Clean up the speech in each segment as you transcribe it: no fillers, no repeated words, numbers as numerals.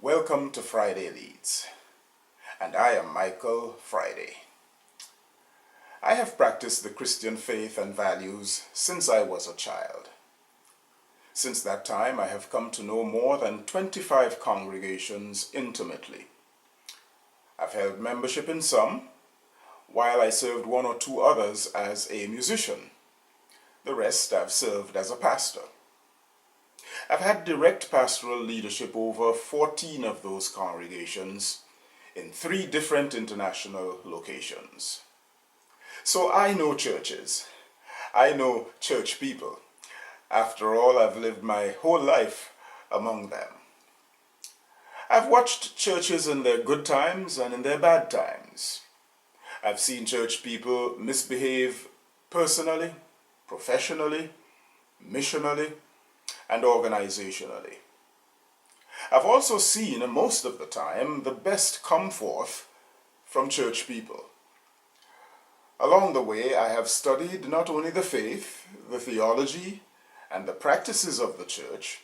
Welcome to Friday Leads, and I am Michael Friday. I have practiced the Christian faith and values since I was a child. Since that time, I have come to know more than 25 congregations intimately. I've held membership in some, while I served one or two others as a musician. The rest I've served as a pastor. I've had direct pastoral leadership over 14 of those congregations in 3 different international locations. So I know churches. I know church people. After all, I've lived my whole life among them. I've watched churches in their good times and in their bad times. I've seen church people misbehave personally, professionally, missionally, and organizationally. I've also seen, most of the time, the best come forth from church people. Along the way, I have studied not only the faith, the theology, and the practices of the church,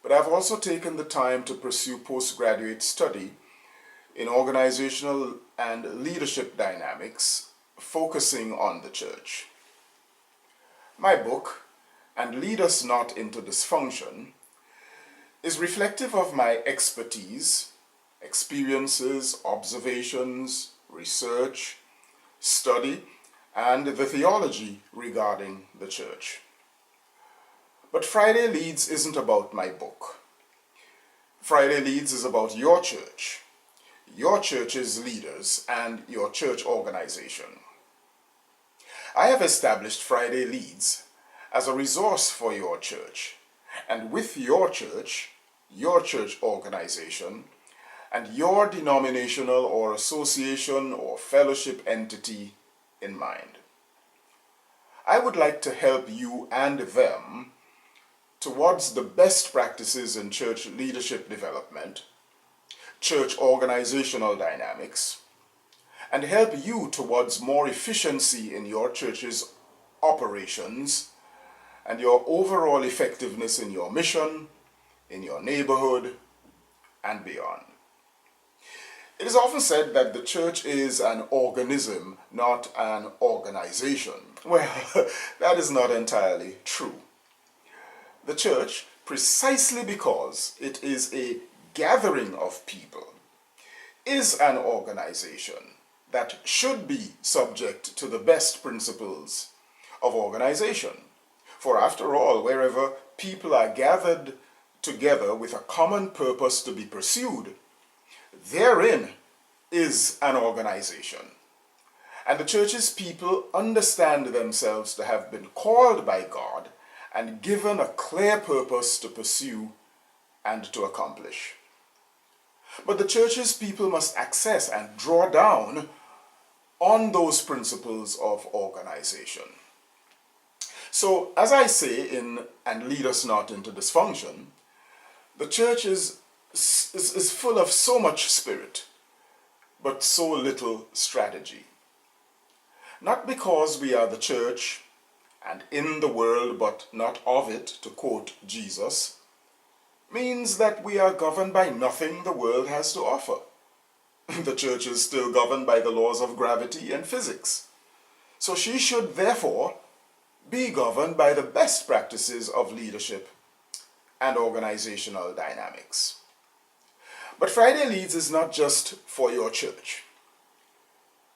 but I've also taken the time to pursue postgraduate study in organizational and leadership dynamics, focusing on the church. My book, And Lead Us Not Into Dysfunction, is reflective of my expertise, experiences, observations, research, study, and the theology regarding the church. But Friday Leads isn't about my book. Friday Leads is about your church's leaders, and your church organization. I have established Friday Leads as a resource for your church, and with your church organization, and your denominational or association or fellowship entity in mind. I would like to help you and them towards the best practices in church leadership development, church organizational dynamics, and help you towards more efficiency in your church's operations and your overall effectiveness in your mission, in your neighborhood, and beyond. It is often said that the church is an organism, not an organization. Well, that is not entirely true. The church, precisely because it is a gathering of people, is an organization that should be subject to the best principles of organization. For after all, wherever people are gathered together with a common purpose to be pursued, therein is an organization. And the church's people understand themselves to have been called by God and given a clear purpose to pursue and to accomplish. But the church's people must access and draw down on those principles of organization. So, as I say in And Lead Us Not Into Dysfunction, the church is full of so much spirit, but so little strategy. Not because we are the church and in the world but not of it, to quote Jesus, means that we are governed by nothing the world has to offer. The church is still governed by the laws of gravity and physics. So she should therefore be governed by the best practices of leadership and organizational dynamics. But Friday Leads is not just for your church.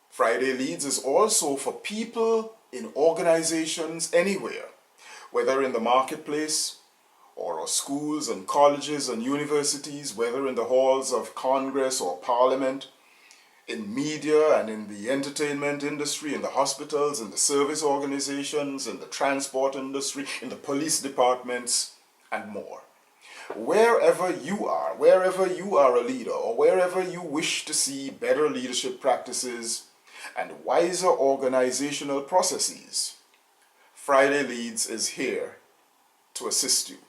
Friday Leads is also for people in organizations anywhere, whether in the marketplace or schools and colleges and universities, whether in the halls of Congress or Parliament, in media and in the entertainment industry, in the hospitals, in the service organizations, in the transport industry, in the police departments, and more. Wherever you are a leader, or wherever you wish to see better leadership practices and wiser organizational processes, Friday Leads is here to assist you.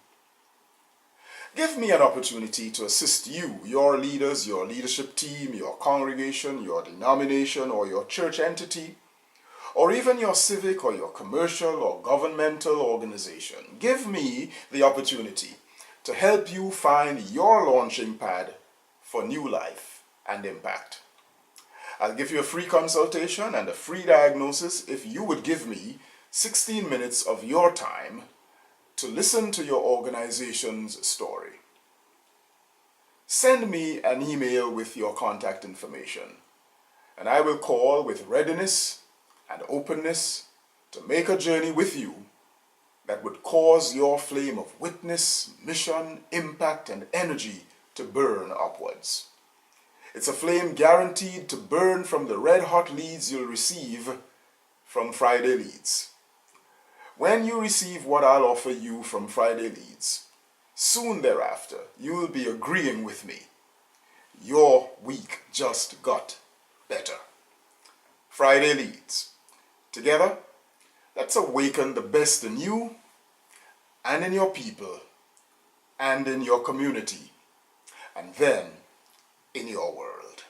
Give me an opportunity to assist you, your leaders, your leadership team, your congregation, your denomination, or your church entity, or even your civic or your commercial or governmental organization. Give me the opportunity to help you find your launching pad for new life and impact. I'll give you a free consultation and a free diagnosis if you would give me 16 minutes of your time to listen to your organization's story. Send me an email with your contact information, and I will call with readiness and openness to make a journey with you that would cause your flame of witness, mission, impact, and energy to burn upwards. It's a flame guaranteed to burn from the red-hot leads you'll receive from Friday Leads. When you receive what I'll offer you from Friday Leads, soon thereafter, you will be agreeing with me. Your week just got better. Friday Leads. Together, let's awaken the best in you and in your people and in your community and then in your world.